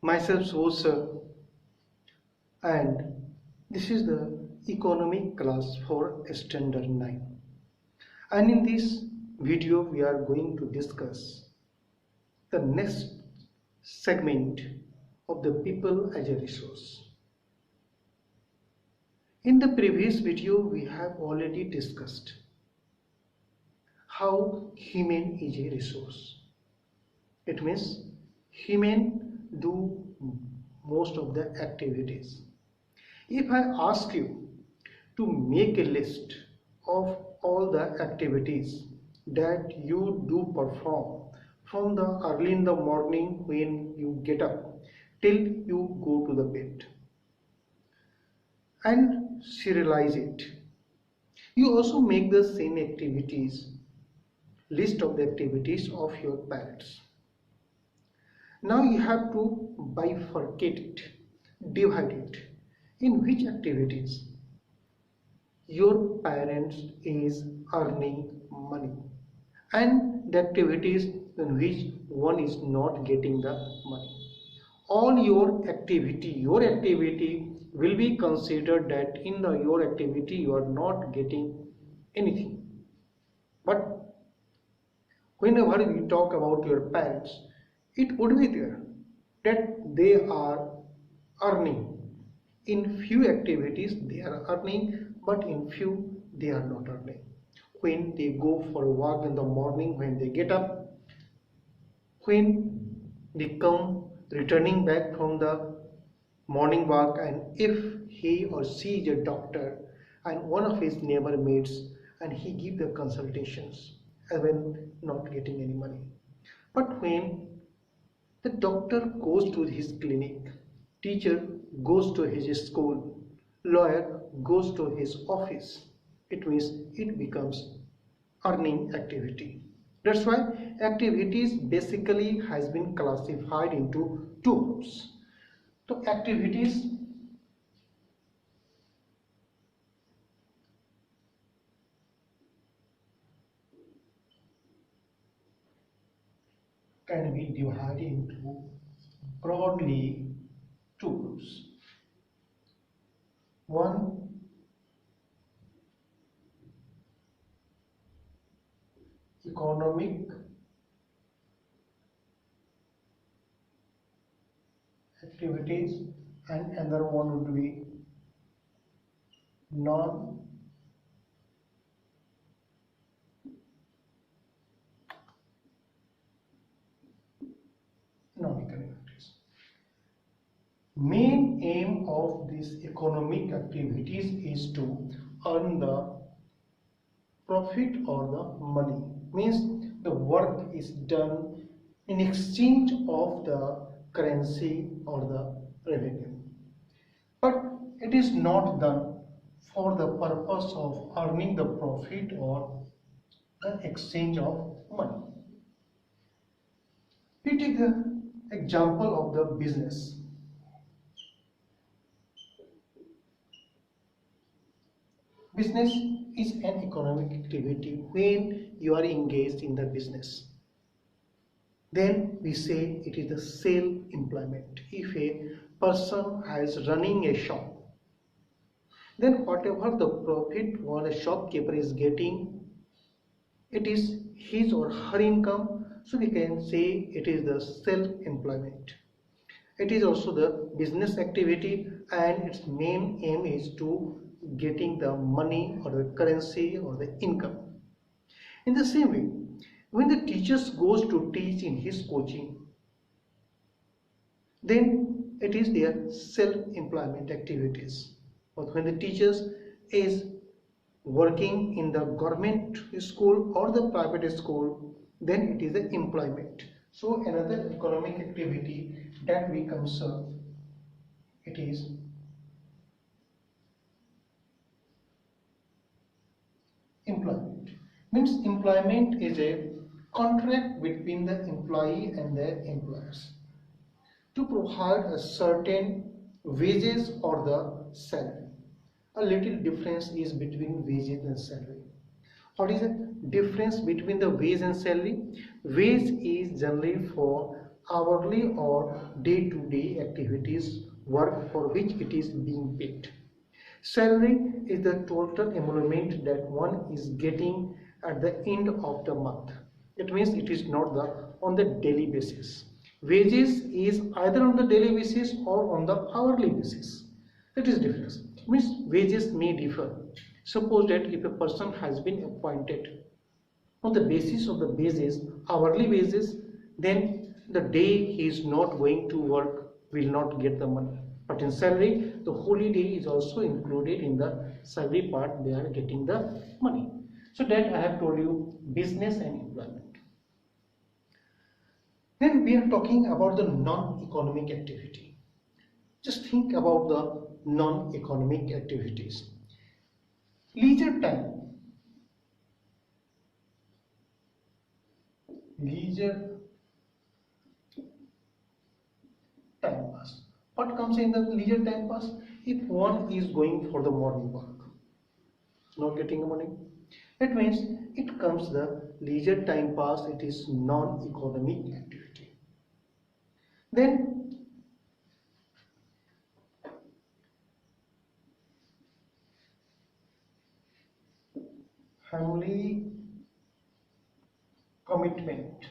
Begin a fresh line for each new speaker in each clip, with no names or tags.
Myself Sir, and this is the economic class for standard 9, and in this video we are going to discuss the next segment of the people as a resource. In the previous video we have already discussed how human is a resource. It means human do most of the activities. If I ask you to make a list of all the activities that you do perform from the early in the morning when you get up till you go to the bed, and serialize it. You also make the same activities, list of the activities of your parents. Now you have to bifurcate it, divide it, in which activities your parents is earning money and the activities in which one is not getting the money. All your activity will be considered that in your activity you are not getting anything. But whenever you talk about your parents, it would be there that they are earning. In few activities they are earning, but in few they are not earning. When they go for a walk in the morning, when they get up, when they come returning back from the morning walk, and if he or she is a doctor and one of his neighbor mates and he give the consultations and when not getting any money. But when the doctor goes to his clinic, teacher goes to his school, lawyer goes to his office, it means it becomes earning activity. That's why activities basically has been classified into two groups. So activities can be divided into broadly two groups. One, economic activities, and another one would be non-economic activities. Main aim of these economic activities is to earn the profit or the money. Means the work is done in exchange of the currency or the revenue. But it is not done for the purpose of earning the profit or the exchange of money. We take the example of the business. Business is an economic activity when you are engaged in the business. Then we say it is the self-employment. If a person is running a shop, then whatever the profit one a shopkeeper is getting, it is his or her income. So we can say it is the self-employment. It is also the business activity, and its main aim is to getting the money or the currency or the income. In the same way, when the teacher goes to teach in his coaching, then it is their self-employment activities. But when the teacher is working in the government school or the private school, then it is the employment. So another economic activity that we consider, it is employment. Means employment is a contract between the employee and their employers to provide a certain wages or the salary. A little difference is between wages and salary. What is the difference between the wage and salary? Wage is generally for hourly or day-to-day activities work for which it is being paid. Salary is the total emolument that one is getting at the end of the month. It means it is not on the daily basis. Wages is either on the daily basis or on the hourly basis. It is different. It means wages may differ. Suppose that if a person has been appointed on the basis of the basis, hourly basis, then the day he is not going to work will not get the money. But in salary, the holy day is also included in the salary part, they are getting the money. So that I have told you business and employment. Then we are talking about the non-economic activity. Just think about the non-economic activities. Leisure time. Leisure time pass. What comes in the leisure time pass? If one is going for the morning walk, not getting money, it means it comes the leisure time pass, it is non-economic activity. Then family commitment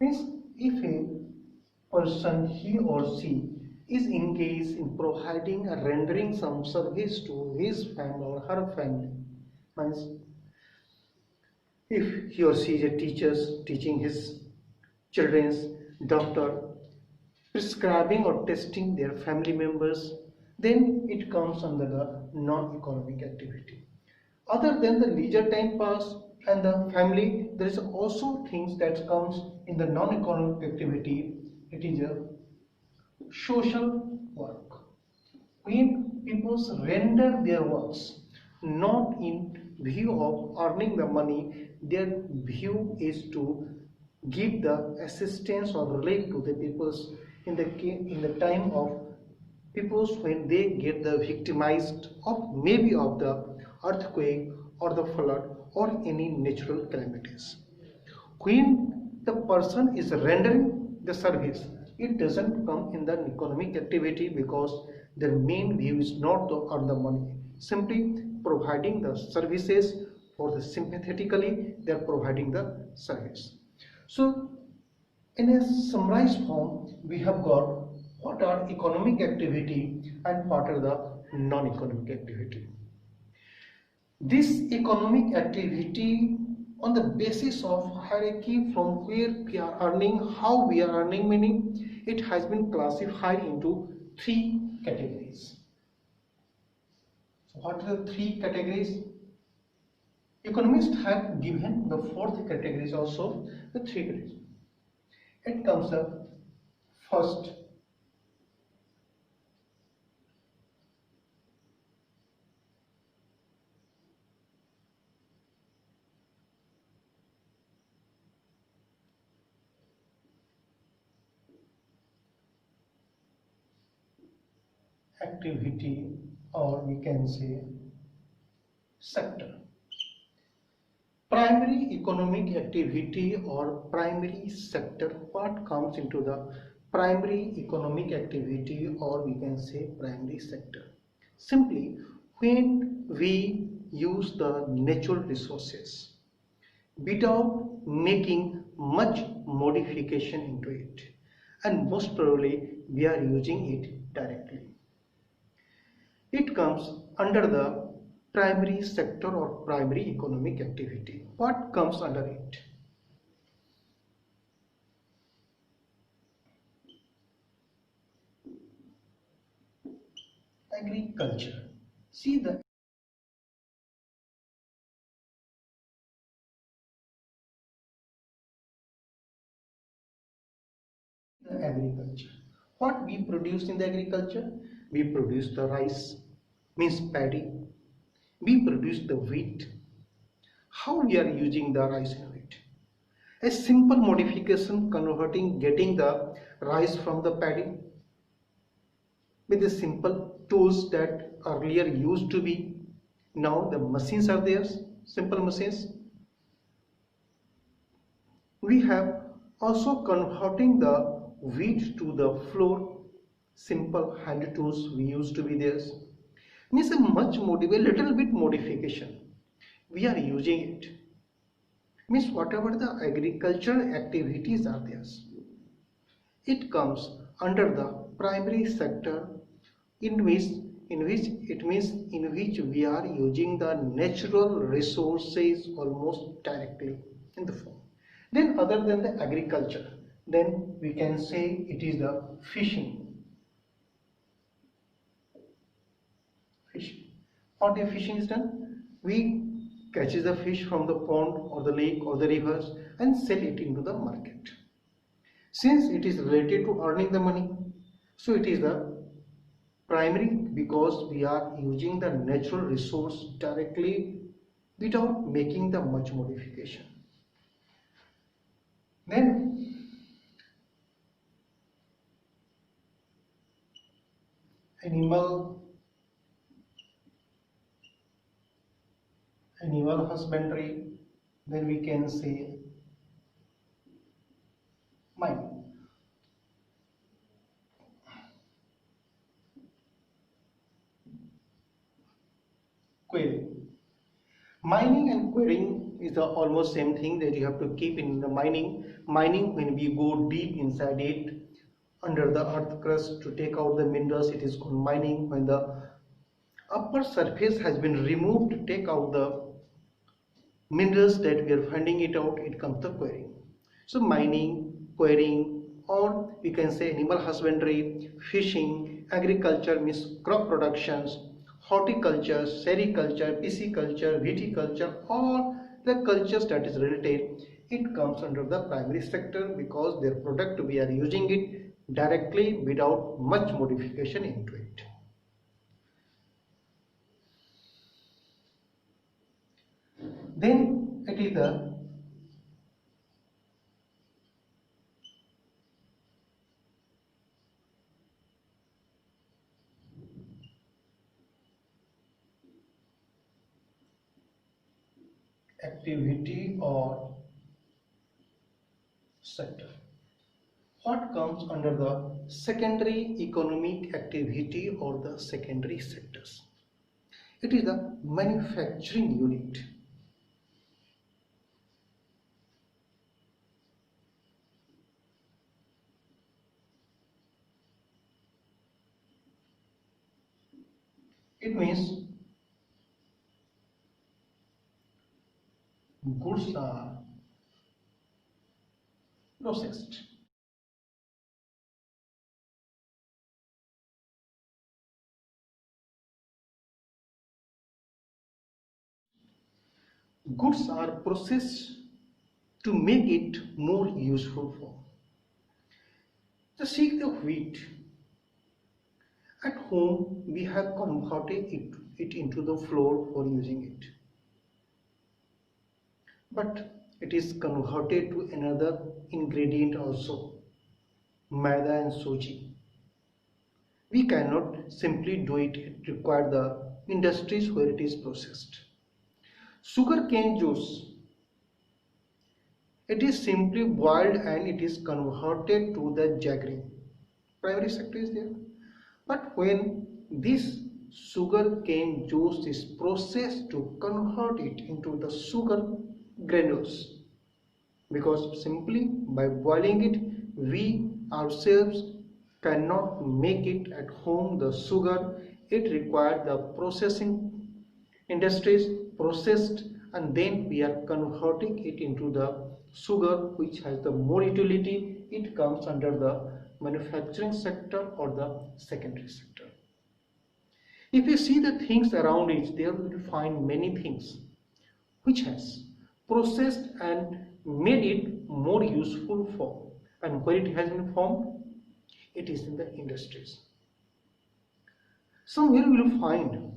means if a person, he or she, is engaged in providing or rendering some service to his family or her family, means if he or she is a teacher teaching his children's, doctor prescribing or testing their family members, then it comes under the non-economic activity. Other than the leisure time pass and the family, there is also things that comes in the non-economic activity. It is a social work. When people render their works not in view of earning the money, their view is to give the assistance or relief to the peoples in the time of peoples when they get the victimized of maybe of the earthquake or the flood or any natural calamities. When the person is rendering the service, it doesn't come in the economic activity because their main view is not to earn the money, simply providing the services for the sympathetically they are providing the service. So in a summarized form, we have got what are economic activity and what are the non-economic activity. This economic activity on the basis of hierarchy from where we are earning, how we are earning, meaning it has been classified into three categories. So what are the three categories? Economists have given the fourth categories also, the three categories. It comes up first activity, or we can say sector. Primary economic activity or primary sector, what comes into the primary economic activity or we can say primary sector? Simply, when we use the natural resources without making much modification into it, and most probably we are using it directly. It comes under the primary sector or primary economic activity. What comes under it? Agriculture. See the agriculture. What we produce in the agriculture? We produce the rice, means paddy. We produce the wheat. How we are using the rice and wheat? A simple modification converting, getting the rice from the paddy with the simple tools that earlier used to be. Now the machines are there, simple machines. We have Also converting the wheat to the flour, simple hand tools we used to be there. Means a little bit modification. We are using it. Means whatever the agricultural activities are there, it comes under the primary sector in which in which we are using the natural resources almost directly in the form. Then other than the agriculture, then we can say it is the fishing. Fishing. How the fishing is done? We catches the fish from the pond or the lake or the rivers and sell it into the market. Since it is related to earning the money, so it is the primary because we are using the natural resource directly without making the much modification. Then animal husbandry, then we can say mining. Quarrying. Mining and quarrying is the almost same thing that you have to keep in the mining. Mining, when we go deep inside it, under the earth crust to take out the minerals, it is called mining. When the upper surface has been removed to take out the minerals that we are finding it out, it comes the quarrying. So mining, quarrying, or we can say animal husbandry, fishing, agriculture means crop productions, horticulture, sericulture, pisciculture, viticulture, all the cultures that is related, it comes under the primary sector because their product we are using it directly without much modification into it. Then it is the activity or sector. What comes under the secondary economic activity or the secondary sectors? It is the manufacturing unit. It means goods are processed. Goods are processed to make it more useful for. Just see the wheat. At home, we have converted it into the flour for using it. But it is converted to another ingredient also, maida and suji. We cannot simply do it, it requires the industries where it is processed. Sugar cane juice, it is simply boiled and it is converted to the jaggery. Primary sector is there. But when this sugar cane juice is processed to convert it into the sugar granules, because simply by boiling it we ourselves cannot make it at home the sugar, it required the processing industries processed and then we are converting it into the sugar which has the more utility, it comes under the manufacturing sector or the secondary sector. If you see the things around it, there you will find many things which has processed and made it more useful for, and where it has been formed, it is in the industries. Somewhere you will find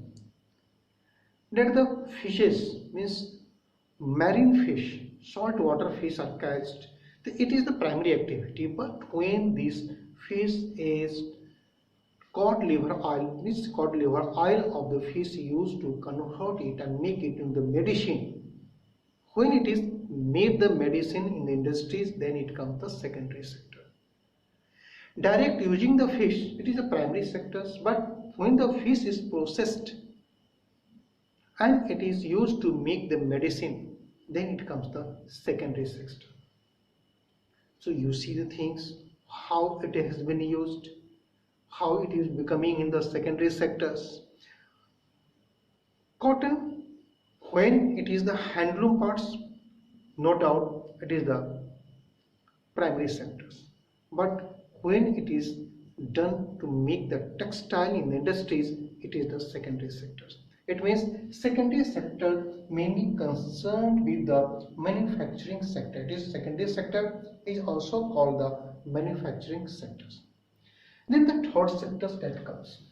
that the fishes means marine fish, saltwater fish are catched. It is the primary activity, but when this fish is cod liver oil, this cod liver oil of the fish used to convert it and make it into medicine. When it is made the medicine in the industries, then it comes the secondary sector. Direct using the fish, it is the primary sectors, but when the fish is processed and it is used to make the medicine, then it comes the secondary sector. So you see the things, how it has been used, how it is becoming in the secondary sectors. Cotton, when it is the handloom parts, no doubt it is the primary sectors. But when it is done to make the textile in the industries, it is the secondary sectors. It means secondary sector mainly concerned with the manufacturing sector. It is secondary sector is also called the manufacturing sectors. Then the third sector that comes.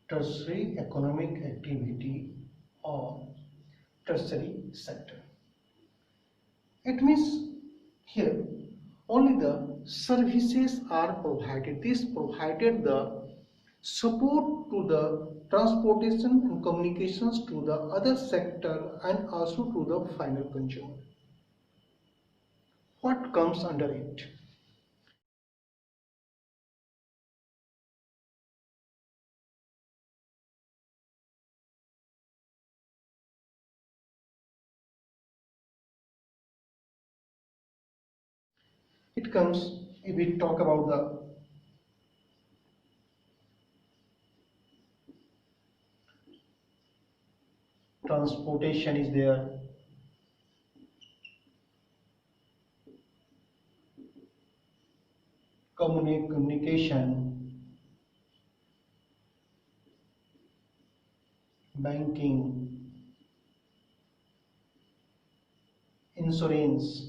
Tertiary economic activity or tertiary sector. It means here only the services are provided. This provided the support to the transportation and communications to the other sector and also to the final consumer. What comes under it? It comes, if we talk about the transportation is there, communication, banking, insurance,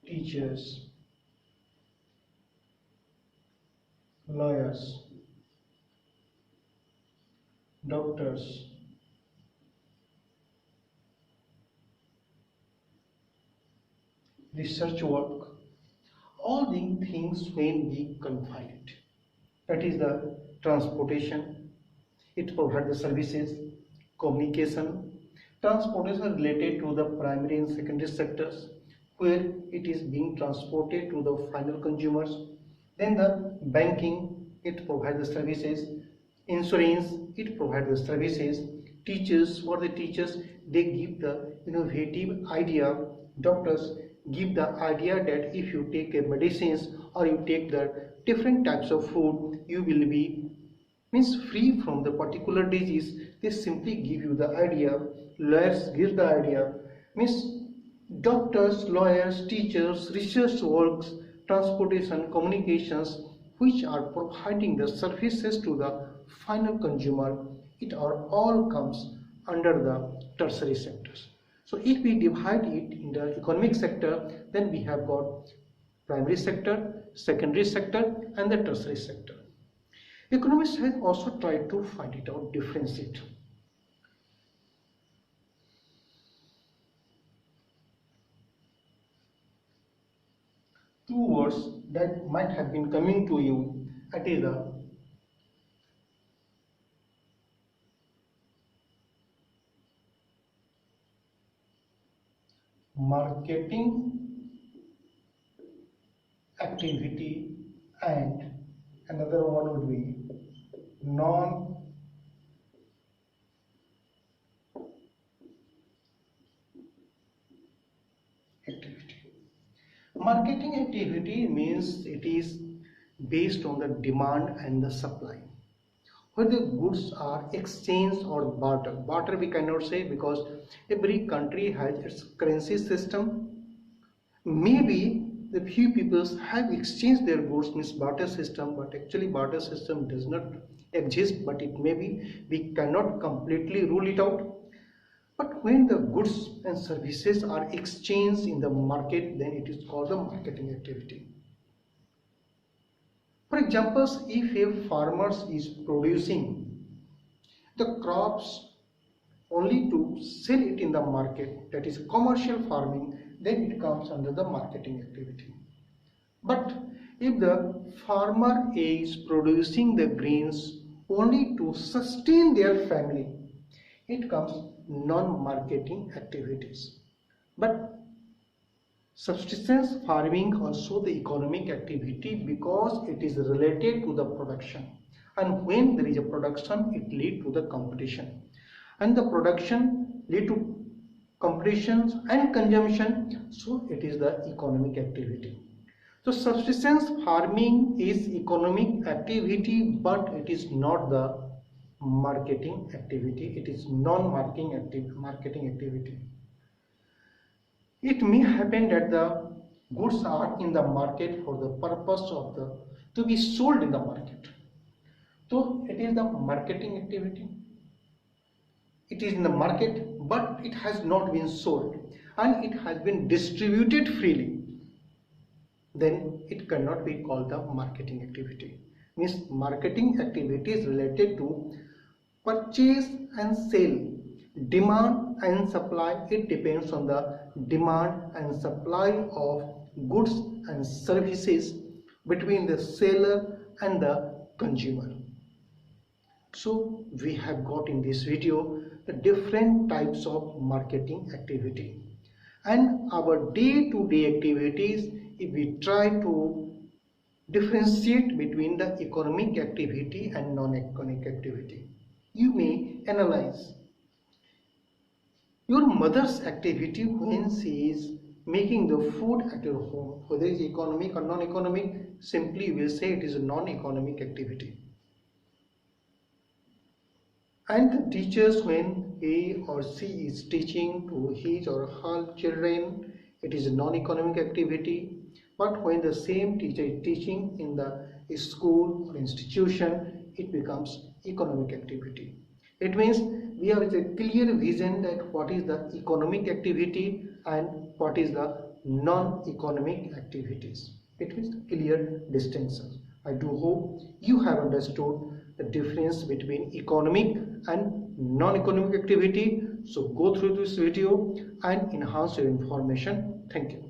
teachers, lawyers, doctors, research work, all these things when we confine it. That is the transportation. It provides the services, communication, transportation related to the primary and secondary sectors where it is being transported to the final consumers. Then the banking, it provides the services, insurance, it provides the services, teachers, what the teachers, they give the innovative idea, doctors give the idea that if you take a medicines or you take the different types of food, you will be means free from the particular disease. They simply give you the idea, lawyers give the idea, means doctors, lawyers, teachers, research works, transportation, communications, which are providing the services to the final consumer, it all comes under the tertiary sectors. So if we divide it in the economic sector, then we have got primary sector, secondary sector and the tertiary sector. Economists have also tried to find it out, differentiate. Two words that might have been coming to you at the marketing activity and another one would be non-activity. Marketing activity means it is based on the demand and the supply. Where the goods are exchanged or barter. Barter we cannot say because every country has its currency system. Maybe the few people have exchanged their goods means barter system, but actually barter system does not exist, but it may be, we cannot completely rule it out. But when the goods and services are exchanged in the market, then it is called the marketing activity. For example, if a farmer is producing the crops only to sell it in the market, that is commercial farming, then it comes under the marketing activity. But if the farmer is producing the grains only to sustain their family, it comes non-marketing activities. But subsistence farming also the economic activity because it is related to the production, and when there is a production it leads to the competition, and the production lead to competitions and consumption, so it is the economic activity. So subsistence farming is economic activity, but it is not the marketing activity. It is non-marketing activity. It may happen that the goods are in the market for the purpose of to be sold in the market. So it is the marketing activity. It is in the market, but it has not been sold and it has been distributed freely. Then it cannot be called the marketing activity. Means marketing activity is related to purchase and sale, demand and supply. It depends on the demand and supply of goods and services between the seller and the consumer. So we have got in this video the different types of marketing activity, and our day-to-day activities, if we try to differentiate between the economic activity and non-economic activity. You may analyze your mother's activity when she is making the food at your home, whether it is economic or non-economic. Simply we will say it is a non-economic activity. And the teachers, when he or she is teaching to his or her children, it is a non-economic activity. But when the same teacher is teaching in the school or institution, it becomes economic activity. It means we have a clear vision that what is the economic activity and what is the non-economic activities. It is clear distinction. I do hope you have understood the difference between economic and non-economic activity. So go through this video and enhance your information. Thank you.